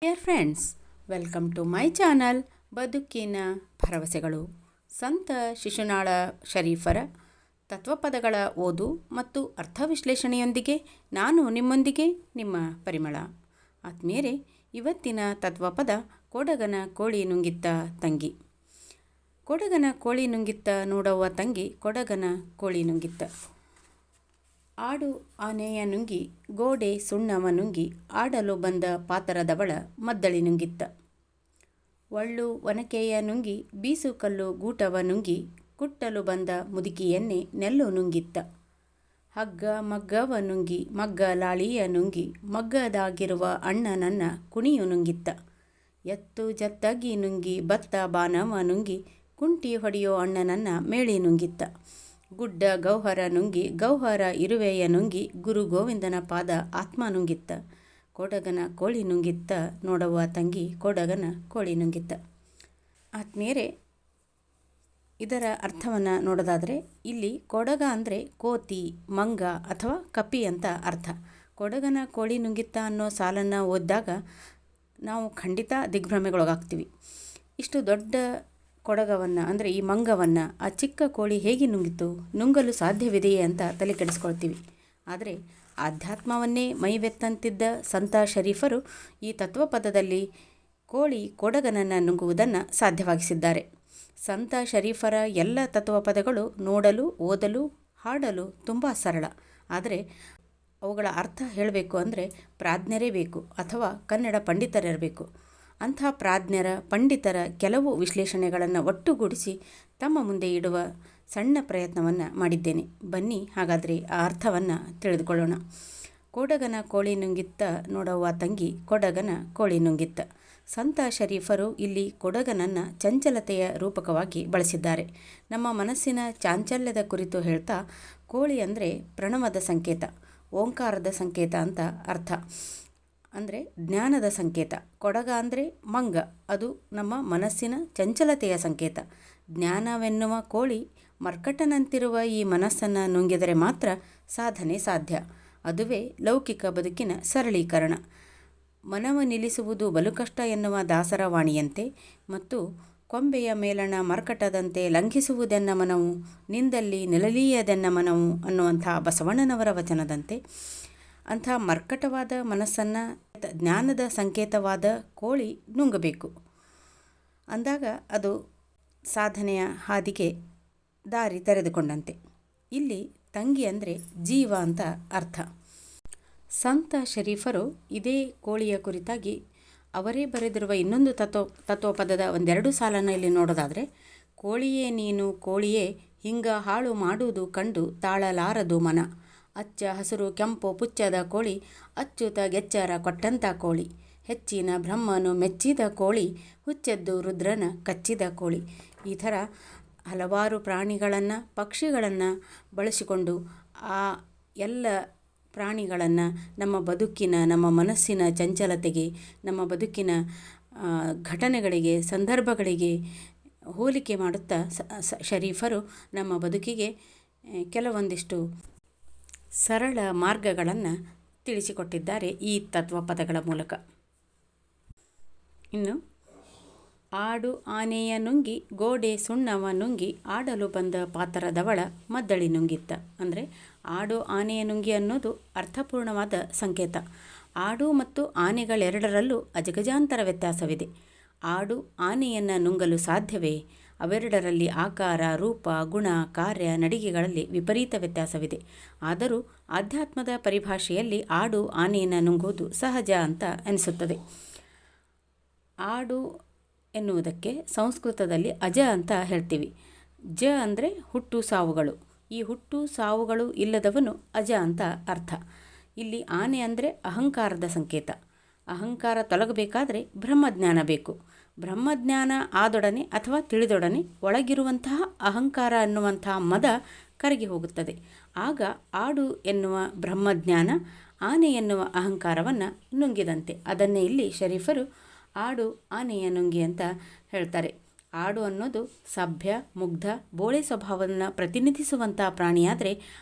Dear friends, welcome to my channel ಬದುಕಿನ ಭರವಸೆಗಳು. ಸಂತ ಶಿಶುನಾಳ ಶರೀಫರ ತತ್ವಪದಗಳ ಓದು ಮತ್ತು ಅರ್ಥ ವಿಶ್ಲೇಷಣೆಯೊಂದಿಗೆ ನಾನು ನಿಮ್ಮೊಂದಿಗೆ ನಿಮ್ಮ ಪರಿಮಳ. ಆತ್ಮೀಯರೇ, ಇವತ್ತಿನ ತತ್ವಪದ ಕೊಡಗನ ಕೋಳಿ ನುಂಗಿತ್ತ ತಂಗಿ. ಕೊಡಗನ ಕೋಳಿ ನುಂಗಿತ್ತ ನೋಡವ್ವ ತಂಗಿ, ಕೊಡಗನ ಕೋಳಿ ನುಂಗಿತ್ತ. ಆಡು ಆನೆಯ ನುಂಗಿ ಗೋಡೆ ಸುಣ್ಣವ ನುಂಗಿ ಆಡಲು ಬಂದ ಪಾತರದವಳ ಮದ್ದಳಿ ನುಂಗಿತ್ತ. ಒಳ್ಳು ಒನಕೆಯ ನುಂಗಿ ಬೀಸು ಕಲ್ಲು ಗೂಟವ ನುಂಗಿ ಕುಟ್ಟಲು ಬಂದ ಮುದುಕಿಯನ್ನೇ ನೆಲ್ಲು ನುಂಗಿತ್ತ. ಹಗ್ಗ ಮಗ್ಗವ ನುಂಗಿ ಮಗ್ಗ ಲಾಳಿಯ ನುಂಗಿ ಮಗ್ಗದಾಗಿರುವ ಅಣ್ಣನನ್ನ ಕುಣಿಯು ನುಂಗಿತ್ತ. ಎತ್ತು ಜತ್ತಗಿ ನುಂಗಿ ಬತ್ತ ಬಾನವ ನುಂಗಿ ಕುಂಟಿ ಹೊಡೆಯೋ ಅಣ್ಣನನ್ನ ಮೇಳಿ ನುಂಗಿತ್ತ. ಗುಡ್ಡ ಗೌಹರ ನುಂಗಿ ಗೌಹರ ಇರುವೆಯ ನುಂಗಿ ಗುರು ಗೋವಿಂದನ ಪಾದ ಆತ್ಮ ನುಂಗಿತ್ತ. ಕೊಡಗನ ಕೋಳಿ ನುಂಗಿತ್ತ ನೋಡವ್ವ ತಂಗಿ, ಕೊಡಗನ ಕೋಳಿ ನುಂಗಿತ್ತ. ಆತ್ಮೀಯರೇ, ಇದರ ಅರ್ಥವನ್ನು ನೋಡೋದಾದರೆ ಇಲ್ಲಿ ಕೊಡಗ ಅಂದರೆ ಕೋತಿ, ಮಂಗ ಅಥವಾ ಕಪ್ಪಿ ಅಂತ ಅರ್ಥ. ಕೊಡಗನ ಕೋಳಿ ನುಂಗಿತ್ತ ಅನ್ನೋ ಸಾಲನ್ನು ಓದಿದಾಗ ನಾವು ಖಂಡಿತ ದಿಗ್ಭ್ರಮೆಗೊಳಗಾಗ್ತೀವಿ. ಇಷ್ಟು ದೊಡ್ಡ ಕೊಡಗವನ್ನು ಅಂದರೆ ಈ ಮಂಗವನ್ನು ಆ ಚಿಕ್ಕ ಕೋಳಿ ಹೇಗೆ ನುಂಗಿತು, ನುಂಗಲು ಸಾಧ್ಯವಿದೆಯೇ ಅಂತ ತಲೆ ಕೆಡಿಸ್ಕೊಳ್ತೀವಿ. ಆದರೆ ಆಧ್ಯಾತ್ಮವನ್ನೇ ಮೈವೆತ್ತಂತಿದ್ದ ಸಂತ ಶರೀಫರು ಈ ತತ್ವಪದದಲ್ಲಿ ಕೋಳಿ ಕೊಡಗನನ್ನು ನುಂಗುವುದನ್ನು ಸಾಧ್ಯವಾಗಿಸಿದ್ದಾರೆ. ಸಂತ ಶರೀಫರ ಎಲ್ಲ ತತ್ವಪದಗಳು ನೋಡಲು, ಓದಲು, ಹಾಡಲು ತುಂಬ ಸರಳ. ಆದರೆ ಅವುಗಳ ಅರ್ಥ ಹೇಳಬೇಕು ಅಂದರೆ ಪ್ರಾಜ್ಞರೇ ಬೇಕು ಅಥವಾ ಕನ್ನಡ ಪಂಡಿತರಿರಬೇಕು. ಅಂಥ ಪ್ರಾಜ್ಞರ ಪಂಡಿತರ ಕೆಲವು ವಿಶ್ಲೇಷಣೆಗಳನ್ನು ಒಟ್ಟುಗೂಡಿಸಿ ತಮ್ಮ ಮುಂದೆ ಇಡುವ ಸಣ್ಣ ಪ್ರಯತ್ನವನ್ನು ಮಾಡಿದ್ದೇನೆ. ಬನ್ನಿ ಹಾಗಾದರೆ ಆ ಅರ್ಥವನ್ನು ತಿಳಿದುಕೊಳ್ಳೋಣ. ಕೊಡಗನ ಕೋಳಿ ನುಂಗಿತ್ತ ನೋಡವ್ವ ತಂಗಿ, ಕೊಡಗನ ಕೋಳಿ ನುಂಗಿತ್ತ. ಸಂತ ಶರೀಫರು ಇಲ್ಲಿ ಕೊಡಗನನ್ನು ಚಂಚಲತೆಯ ರೂಪಕವಾಗಿ ಬಳಸಿದ್ದಾರೆ. ನಮ್ಮ ಮನಸ್ಸಿನ ಚಾಂಚಲ್ಯದ ಕುರಿತು ಹೇಳ್ತಾ, ಕೋಳಿ ಅಂದರೆ ಪ್ರಣವದ ಸಂಕೇತ, ಓಂಕಾರದ ಸಂಕೇತ ಅಂತ ಅರ್ಥ, ಅಂದರೆ ಜ್ಞಾನದ ಸಂಕೇತ. ಕೊಡಗ ಅಂದರೆ ಮಂಗ, ಅದು ನಮ್ಮ ಮನಸ್ಸಿನ ಚಂಚಲತೆಯ ಸಂಕೇತ. ಜ್ಞಾನವೆನ್ನುವ ಕೋಳಿ ಮರ್ಕಟನಂತಿರುವ ಈ ಮನಸ್ಸನ್ನು ನುಂಗಿದರೆ ಮಾತ್ರ ಸಾಧನೆ ಸಾಧ್ಯ. ಅದುವೇ ಲೌಕಿಕ ಬದುಕಿನ ಸರಳೀಕರಣ. ಮನವ ನಿಲ್ಲಿಸುವುದು ಬಲು ಕಷ್ಟ ಎನ್ನುವ ದಾಸರ ವಾಣಿಯಂತೆ ಮತ್ತು ಕೊಂಬೆಯ ಮೇಲಣ ಮರ್ಕಟದಂತೆ ಲಂಘಿಸುವುದೆನ್ನ ಮನವು, ನಿಂದಲ್ಲಿ ನಿಲಲೀಯದೆನ್ನ ಮನವು ಅನ್ನುವಂಥ ಬಸವಣ್ಣನವರ ವಚನದಂತೆ ಅಂಥ ಮರ್ಕಟವಾದ ಮನಸ್ಸನ್ನು ಜ್ಞಾನದ ಸಂಕೇತವಾದ ಕೋಳಿ ನುಂಗಬೇಕು. ಅಂದಾಗ ಅದು ಸಾಧನೆಯ ಹಾದಿಗೆ ದಾರಿ ತೆರೆದುಕೊಂಡಂತೆ. ಇಲ್ಲಿ ತಂಗಿ ಅಂದರೆ ಜೀವ ಅಂತ ಅರ್ಥ. ಸಂತ ಶರೀಫರು ಇದೇ ಕೋಳಿಯ ಕುರಿತಾಗಿ ಅವರೇ ಬರೆದಿರುವ ಇನ್ನೊಂದು ತತ್ವಪದದ ಒಂದೆರಡು ಸಾಲನ್ನು ಇಲ್ಲಿ ನೋಡೋದಾದರೆ, ಕೋಳಿಯೇ ನೀನು ಕೋಳಿಯೇ ಹಿಂಗ ಹಾಳು ಮಾಡುವುದು ಕಂಡು ತಾಳಲಾರದು ಮನ. ಅಚ್ಚ ಹಸಿರು ಕೆಂಪು ಪುಚ್ಚದ ಕೋಳಿ ಅಚ್ಚುತ ಗೆಚ್ಚರ ಕೊಟ್ಟಂಥ ಕೋಳಿ. ಹೆಚ್ಚಿನ ಬ್ರಹ್ಮನು ಮೆಚ್ಚಿದ ಕೋಳಿ ಹುಚ್ಚೆದ್ದು ರುದ್ರನ ಕಚ್ಚಿದ ಕೋಳಿ. ಈ ಥರ ಹಲವಾರು ಪ್ರಾಣಿಗಳನ್ನು, ಪಕ್ಷಿಗಳನ್ನು ಬಳಸಿಕೊಂಡು ಆ ಎಲ್ಲ ಪ್ರಾಣಿಗಳನ್ನು ನಮ್ಮ ಬದುಕಿನ, ನಮ್ಮ ಮನಸ್ಸಿನ ಚಂಚಲತೆಗೆ, ನಮ್ಮ ಬದುಕಿನ ಘಟನೆಗಳಿಗೆ, ಸಂದರ್ಭಗಳಿಗೆ ಹೋಲಿಕೆ ಮಾಡುತ್ತಾ ಶರೀಫರು ನಮ್ಮ ಬದುಕಿಗೆ ಕೆಲವೊಂದಿಷ್ಟು ಸರಳ ಮಾರ್ಗಗಳನ್ನು ತಿಳಿಸಿಕೊಟ್ಟಿದ್ದಾರೆ ಈ ತತ್ವಪದಗಳ ಮೂಲಕ. ಇನ್ನು ಆಡು ಆನೆಯ ನುಂಗಿ ಗೋಡೆ ಸುಣ್ಣವ ನುಂಗಿ ಆಡಲು ಬಂದ ಪಾತರದವಳ ಮದ್ದಳಿ ನುಂಗಿತ್ತ. ಅಂದರೆ ಆಡು ಆನೆಯ ನುಂಗಿ ಅನ್ನೋದು ಅರ್ಥಪೂರ್ಣವಾದ ಸಂಕೇತ. ಆಡು ಮತ್ತು ಆನೆಗಳೆರಡರಲ್ಲೂ ಅಜಗಜಾಂತರ ವ್ಯತ್ಯಾಸವಿದೆ. ಆಡು ಆನೆಯನ್ನು ನುಂಗಲು ಸಾಧ್ಯವೇ? ಅವೆರಡರಲ್ಲಿ ಆಕಾರ, ರೂಪ, ಗುಣ, ಕಾರ್ಯ, ನಡಿಗೆಗಳಲ್ಲಿ ವಿಪರೀತ ವ್ಯತ್ಯಾಸವಿದೆ. ಆದರೂ ಆಧ್ಯಾತ್ಮದ ಪರಿಭಾಷೆಯಲ್ಲಿ ಆಡು ಆನೆಯನ್ನು ನುಂಗುವುದು ಸಹಜ ಅಂತ ಅನಿಸುತ್ತದೆ. ಆಡು ಎನ್ನುವುದಕ್ಕೆ ಸಂಸ್ಕೃತದಲ್ಲಿ ಅಜ ಅಂತ ಹೇಳ್ತೀವಿ. ಜ ಅಂದರೆ ಹುಟ್ಟು ಸಾವುಗಳು. ಈ ಹುಟ್ಟು ಸಾವುಗಳು ಇಲ್ಲದವನು ಅಜ ಅಂತ ಅರ್ಥ. ಇಲ್ಲಿ ಆನೆ ಅಂದರೆ ಅಹಂಕಾರದ ಸಂಕೇತ. ಅಹಂಕಾರ ತೊಲಗಬೇಕಾದರೆ ಬ್ರಹ್ಮಜ್ಞಾನ ಬೇಕು. ಬ್ರಹ್ಮಜ್ಞಾನ ಆದೊಡನೆ ಅಥವಾ ತಿಳಿದೊಡನೆ ಒಳಗಿರುವಂತಹ ಅಹಂಕಾರ ಅನ್ನುವಂತಹ ಮದ ಕರಗಿ ಹೋಗುತ್ತದೆ. ಆಗ ಆಡು ಎನ್ನುವ ಬ್ರಹ್ಮಜ್ಞಾನ ಆನೆ ಎನ್ನುವ ಅಹಂಕಾರವನ್ನು ನುಂಗಿದಂತೆ. ಅದನ್ನೇ ಇಲ್ಲಿ ಶರೀಫರು ಆಡು ಆನೆಯ ನುಂಗಿ ಅಂತ ಹೇಳ್ತಾರೆ. ಆಡು ಅನ್ನೋದು ಸಭ್ಯ, ಮುಗ್ಧ, ಬೋಳೆ ಸ್ವಭಾವವನ್ನು ಪ್ರತಿನಿಧಿಸುವಂಥ ಪ್ರಾಣಿಯಾದರೆ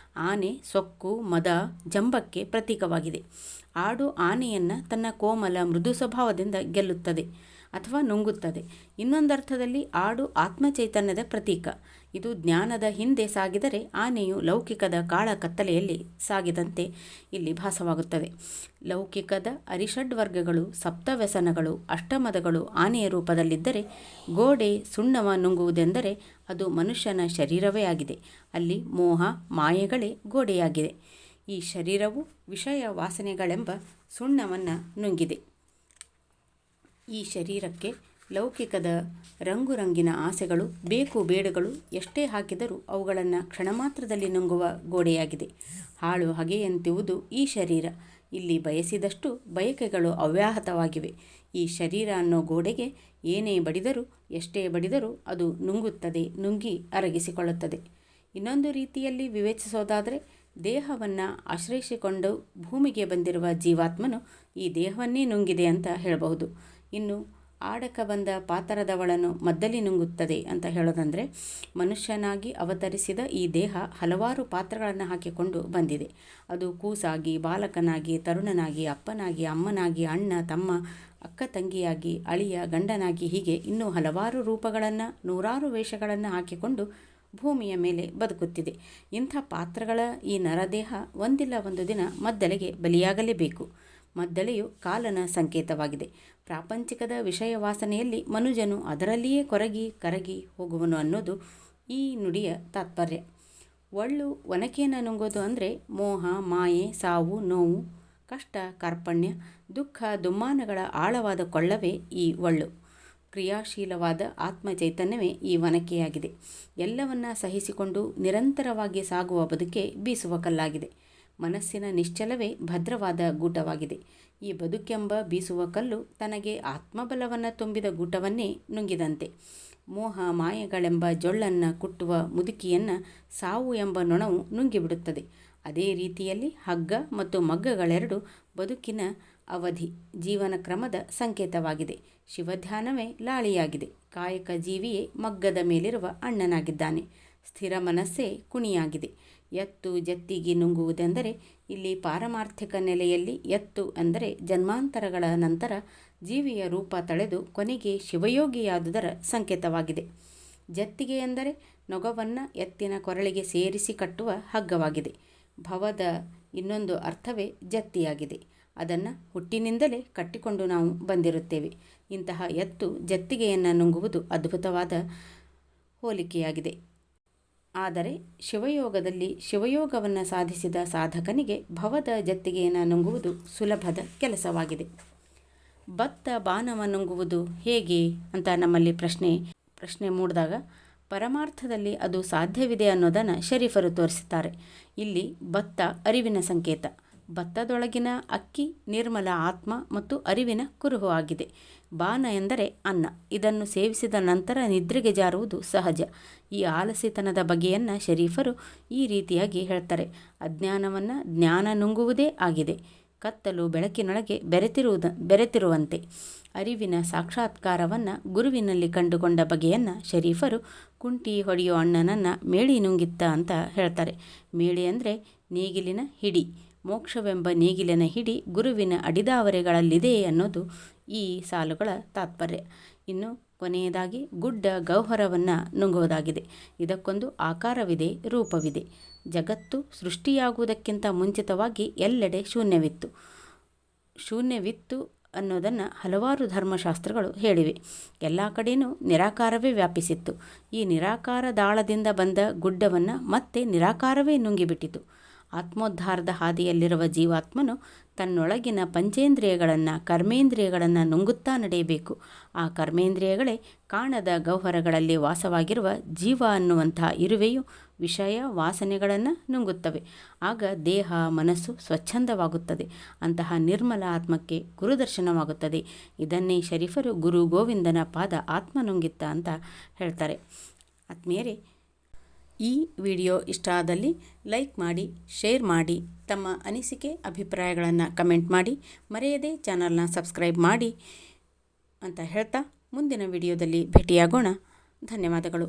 ಆನೆ ಸೊಕ್ಕು, ಮದ, ಜಂಬಕ್ಕೆ ಪ್ರತೀಕವಾಗಿದೆ. ಆಡು ಆನೆಯನ್ನು ತನ್ನ ಕೋಮಲ ಮೃದು ಸ್ವಭಾವದಿಂದ ಗೆಲ್ಲುತ್ತದೆ ಅಥವಾ ನುಂಗುತ್ತದೆ. ಇನ್ನೊಂದರ್ಥದಲ್ಲಿ ಆಡು ಆತ್ಮಚೈತನ್ಯದ ಪ್ರತೀಕ. ಇದು ಜ್ಞಾನದ ಹಿಂದೆ ಸಾಗಿದರೆ ಆನೆಯು ಲೌಕಿಕದ ಕಾಳ ಕತ್ತಲೆಯಲ್ಲಿ ಸಾಗಿದಂತೆ ಇಲ್ಲಿ ಭಾಸವಾಗುತ್ತದೆ. ಲೌಕಿಕದ ಅರಿಷಡ್ವರ್ಗಗಳು, ಸಪ್ತವ್ಯಸನಗಳು, ಅಷ್ಟಮದಗಳು ಆನೆಯ ರೂಪದಲ್ಲಿದ್ದರೆ, ಗೋಡೆ ಸುಣ್ಣವ ನುಂಗುವುದೆಂದರೆ ಅದು ಮನುಷ್ಯನ ಶರೀರವೇ ಆಗಿದೆ. ಅಲ್ಲಿ ಮೋಹ ಮಾಯೆಗಳೇ ಗೋಡೆಯಾಗಿದೆ. ಈ ಶರೀರವು ವಿಷಯ ವಾಸನೆಗಳೆಂಬ ಸುಣ್ಣವನ್ನು ನುಂಗಿದೆ. ಈ ಶರೀರಕ್ಕೆ ಲೌಕಿಕದ ರಂಗುರಂಗಿನ ಆಸೆಗಳು, ಬೇಕು ಬೇಡಗಳು ಎಷ್ಟೇ ಹಾಕಿದರೂ ಅವುಗಳನ್ನು ಕ್ಷಣಮಾತ್ರದಲ್ಲಿ ನುಂಗುವ ಗೋಡೆಯಾಗಿದೆ. ಹಾಳು ಹಗೆಯಂತಿರುವುದು ಈ ಶರೀರ. ಇಲ್ಲಿ ಬಯಸಿದಷ್ಟು ಬಯಕೆಗಳು ಅವ್ಯಾಹತವಾಗಿವೆ. ಈ ಶರೀರ ಅನ್ನೋ ಗೋಡೆಗೆ ಏನೇ ಬಡಿದರೂ, ಎಷ್ಟೇ ಬಡಿದರೂ ಅದು ನುಂಗುತ್ತದೆ, ನುಂಗಿ ಅರಗಿಸಿಕೊಳ್ಳುತ್ತದೆ. ಇನ್ನೊಂದು ರೀತಿಯಲ್ಲಿ ವಿವೇಚಿಸೋದಾದರೆ, ದೇಹವನ್ನು ಆಶ್ರಯಿಸಿಕೊಂಡು ಭೂಮಿಗೆ ಬಂದಿರುವ ಜೀವಾತ್ಮನು ಈ ದೇಹವನ್ನೇ ನುಂಗಿದೆ ಅಂತ ಹೇಳಬಹುದು. ಇನ್ನು ಆಡಕ ಬಂದ ಪಾತರದವಳನ್ನು ಮದ್ದಲಿ ನುಂಗುತ್ತದೆ ಅಂತ ಹೇಳೋದಂದರೆ, ಮನುಷ್ಯನಾಗಿ ಅವತರಿಸಿದ ಈ ದೇಹ ಹಲವಾರು ಪಾತ್ರಗಳನ್ನು ಹಾಕಿಕೊಂಡು ಬಂದಿದೆ. ಅದು ಕೂಸಾಗಿ, ಬಾಲಕನಾಗಿ, ತರುಣನಾಗಿ, ಅಪ್ಪನಾಗಿ, ಅಮ್ಮನಾಗಿ, ಅಣ್ಣ ತಮ್ಮ, ಅಕ್ಕ ತಂಗಿಯಾಗಿ, ಅಳಿಯ ಗಂಡನಾಗಿ, ಹೀಗೆ ಇನ್ನೂ ಹಲವಾರು ರೂಪಗಳನ್ನು, ನೂರಾರು ವೇಷಗಳನ್ನು ಹಾಕಿಕೊಂಡು ಭೂಮಿಯ ಮೇಲೆ ಬದುಕುತ್ತಿದೆ. ಇಂಥ ಪಾತ್ರಗಳ ಈ ನರದೇಹ ಒಂದಿಲ್ಲ ಒಂದು ದಿನ ಮದ್ದಲೆಗೆ ಬಲಿಯಾಗಲೇಬೇಕು. ಮದ್ದಲೆಯು ಕಾಲನ ಸಂಕೇತವಾಗಿದೆ. ಪ್ರಾಪಂಚಿಕದ ವಿಷಯ ವಾಸನೆಯಲ್ಲಿ ಮನುಜನು ಅದರಲ್ಲಿಯೇ ಕೊರಗಿ ಕರಗಿ ಹೋಗುವನು ಅನ್ನೋದು ಈ ನುಡಿಯ ತಾತ್ಪರ್ಯ. ಒಳ್ಳು ಒನಕೆಯನ್ನು ನುಂಗೋದು ಅಂದರೆ ಮೋಹ, ಮಾಯೆ, ಸಾವು, ನೋವು, ಕಷ್ಟ, ಕಾರ್ಪಣ್ಯ, ದುಃಖ, ದುಮ್ಮಾನಗಳ ಆಳವಾದ ಕೊಳ್ಳವೇ ಈ ಒಳ್ಳು. ಕ್ರಿಯಾಶೀಲವಾದ ಆತ್ಮಚೈತನ್ಯವೇ ಈ ಒನಕೆಯಾಗಿದೆ. ಎಲ್ಲವನ್ನ ಸಹಿಸಿಕೊಂಡು ನಿರಂತರವಾಗಿ ಸಾಗುವ ಬದುಕೆ ಬೀಸುವ ಕಲ್ಲಾಗಿದೆ. ಮನಸ್ಸಿನ ನಿಶ್ಚಲವೇ ಭದ್ರವಾದ ಗೂಟವಾಗಿದೆ. ಈ ಬದುಕೆಂಬ ಬೀಸುವ ಕಲ್ಲು ತನಗೆ ಆತ್ಮಬಲವನ್ನು ತುಂಬಿದ ಗೂಟವನ್ನೇ ನುಂಗಿದಂತೆ. ಮೋಹ ಮಾಯೆಗಳೆಂಬ ಜೊಳ್ಳನ್ನು ಕುಟ್ಟುವ ಮುದುಕಿಯನ್ನು ಸಾವು ಎಂಬ ನೊಣವು ನುಂಗಿಬಿಡುತ್ತದೆ. ಅದೇ ರೀತಿಯಲ್ಲಿ ಹಗ್ಗ ಮತ್ತು ಮಗ್ಗಗಳೆರಡು ಬದುಕಿನ ಅವಧಿ, ಜೀವನ ಕ್ರಮದ ಸಂಕೇತವಾಗಿದೆ. ಶಿವಧ್ಯಾನವೇ ಲಾಳಿಯಾಗಿದೆ. ಕಾಯಕ ಜೀವಿಯೇ ಮಗ್ಗದ ಮೇಲಿರುವ ಅಣ್ಣನಾಗಿದ್ದಾನೆ. ಸ್ಥಿರ ಮನಸ್ಸೇ ಕುಣಿಯಾಗಿದೆ. ಎತ್ತು ಜತ್ತಿಗೆ ನುಂಗುವುದೆಂದರೆ ಇಲ್ಲಿ ಪಾರಮಾರ್ಥಿಕ ನೆಲೆಯಲ್ಲಿ ಎತ್ತು ಅಂದರೆ ಜನ್ಮಾಂತರಗಳ ನಂತರ ಜೀವಿಯ ರೂಪ ತಳೆದು ಕೊನೆಗೆ ಶಿವಯೋಗಿಯಾದುದರ ಸಂಕೇತವಾಗಿದೆ. ಜತ್ತಿಗೆ ಎಂದರೆ ನೊಗವನ್ನು ಎತ್ತಿನ ಕೊರಳಿಗೆ ಸೇರಿಸಿ ಕಟ್ಟುವ ಹಗ್ಗವಾಗಿದೆ. ಭವದ ಇನ್ನೊಂದು ಅರ್ಥವೇ ಜತ್ತಿಯಾಗಿದೆ. ಅದನ್ನು ಹುಟ್ಟಿನಿಂದಲೇ ಕಟ್ಟಿಕೊಂಡು ನಾವು ಬಂದಿರುತ್ತೇವೆ. ಇಂತಹ ಎತ್ತು ಜತ್ತಿಗೆಯನ್ನು ನುಂಗುವುದು ಅದ್ಭುತವಾದ ಹೋಲಿಕೆಯಾಗಿದೆ. ಆದರೆ ಶಿವಯೋಗದಲ್ಲಿ ಶಿವಯೋಗವನ್ನು ಸಾಧಿಸಿದ ಸಾಧಕನಿಗೆ ಭವದ ಜತ್ತಿಗೆಯನ್ನು ನುಂಗುವುದು ಸುಲಭದ ಕೆಲಸವಾಗಿದೆ. ಭತ್ತ ಬಾನವ ನುಂಗುವುದು ಹೇಗೆ ಅಂತ ನಮ್ಮಲ್ಲಿ ಪ್ರಶ್ನೆ ಮೂಡಿದಾಗ ಪರಮಾರ್ಥದಲ್ಲಿ ಅದು ಸಾಧ್ಯವಿದೆ ಅನ್ನೋದನ್ನು ಶರೀಫರು ತೋರಿಸುತ್ತಾರೆ. ಇಲ್ಲಿ ಭತ್ತ ಅರಿವಿನ ಸಂಕೇತ. ಭತ್ತದೊಳಗಿನ ಅಕ್ಕಿ ನಿರ್ಮಲ ಆತ್ಮ ಮತ್ತು ಅರಿವಿನ ಕುರುಹು ಆಗಿದೆ. ಬಾನ ಎಂದರೆ ಅನ್ನ. ಇದನ್ನು ಸೇವಿಸಿದ ನಂತರ ನಿದ್ರೆಗೆ ಜಾರುವುದು ಸಹಜ. ಈ ಆಲಸಿತನದ ಬಗೆಯನ್ನು ಶರೀಫರು ಈ ರೀತಿಯಾಗಿ ಹೇಳ್ತಾರೆ. ಅಜ್ಞಾನವನ್ನು ಜ್ಞಾನ ನುಂಗುವುದೇ ಆಗಿದೆ. ಕತ್ತಲು ಬೆಳಕಿನೊಳಗೆ ಬೆರೆತಿರುವಂತೆ ಅರಿವಿನ ಸಾಕ್ಷಾತ್ಕಾರವನ್ನು ಗುರುವಿನಲ್ಲಿ ಕಂಡುಕೊಂಡ ಬಗೆಯನ್ನು ಶರೀಫರು ಕುಂಟಿ ಹೊಡೆಯೋ ಅಣ್ಣನನ್ನು ಮೇಳಿ ನುಂಗಿತ್ತ ಅಂತ ಹೇಳ್ತಾರೆ. ಮೇಳಿ ಅಂದರೆ ನೇಗಿಲಿನ ಹಿಡಿ. ಮೋಕ್ಷವೆಂಬ ನೇಗಿಲಿನ ಹಿಡಿ ಗುರುವಿನ ಅಡಿದಾವರೆಗಳಲ್ಲಿದೆ ಅನ್ನೋದು ಈ ಸಾಲುಗಳ ತಾತ್ಪರ್ಯ. ಇನ್ನು ಕೊನೆಯದಾಗಿ ಗುಡ್ಡ ಗೌಹರವನ್ನು ನುಂಗುವುದಾಗಿದೆ. ಇದಕ್ಕೊಂದು ಆಕಾರವಿದೆ, ರೂಪವಿದೆ. ಜಗತ್ತು ಸೃಷ್ಟಿಯಾಗುವುದಕ್ಕಿಂತ ಮುಂಚಿತವಾಗಿ ಎಲ್ಲೆಡೆ ಶೂನ್ಯವಿತ್ತು ಅನ್ನೋದನ್ನು ಹಲವಾರು ಧರ್ಮಶಾಸ್ತ್ರಗಳು ಹೇಳಿವೆ. ಎಲ್ಲ ಕಡೆಯೂ ನಿರಾಕಾರವೇ ವ್ಯಾಪಿಸಿತ್ತು. ಈ ನಿರಾಕಾರ ದಾಳದಿಂದ ಬಂದ ಗುಡ್ಡವನ್ನು ಮತ್ತೆ ನಿರಾಕಾರವೇ ನುಂಗಿಬಿಟ್ಟಿತು. ಆತ್ಮೋದ್ಧಾರದ ಹಾದಿಯಲ್ಲಿರುವ ಜೀವಾತ್ಮನು ತನ್ನೊಳಗಿನ ಪಂಚೇಂದ್ರಿಯಗಳನ್ನು, ಕರ್ಮೇಂದ್ರಿಯಗಳನ್ನು ನುಂಗುತ್ತಾ ನಡೆಯಬೇಕು. ಆ ಕರ್ಮೇಂದ್ರಿಯಗಳೇ ಕಾಣದ ಗೌಹರಗಳಲ್ಲಿ ವಾಸವಾಗಿರುವ ಜೀವ ಅನ್ನುವಂಥ ಇರುವೆಯು ವಿಷಯ ವಾಸನೆಗಳನ್ನು ನುಂಗುತ್ತವೆ. ಆಗ ದೇಹ ಮನಸ್ಸು ಸ್ವಚ್ಛಂದವಾಗುತ್ತದೆ. ಅಂತಹ ನಿರ್ಮಲ ಆತ್ಮಕ್ಕೆ ಗುರುದರ್ಶನವಾಗುತ್ತದೆ. ಇದನ್ನೇ ಶರೀಫರು ಗುರು ಗೋವಿಂದನ ಪಾದ ಆತ್ಮ ನುಂಗಿತ್ತ ಅಂತ ಹೇಳ್ತಾರೆ. ಆತ್ಮೀಯರೇ, ಈ ವಿಡಿಯೋ ಇಷ್ಟ ಆದಲ್ಲಿ ಲೈಕ್ ಮಾಡಿ, ಶೇರ್ ಮಾಡಿ, ತಮ್ಮ ಅನಿಸಿಕೆ ಅಭಿಪ್ರಾಯಗಳನ್ನು ಕಮೆಂಟ್ ಮಾಡಿ, ಮರೆಯದೇ ಚಾನಲ್ನ ಸಬ್ಸ್ಕ್ರೈಬ್ ಮಾಡಿ ಅಂತ ಹೇಳ್ತಾ ಮುಂದಿನ ವಿಡಿಯೋದಲ್ಲಿ ಭೇಟಿಯಾಗೋಣ. ಧನ್ಯವಾದಗಳು.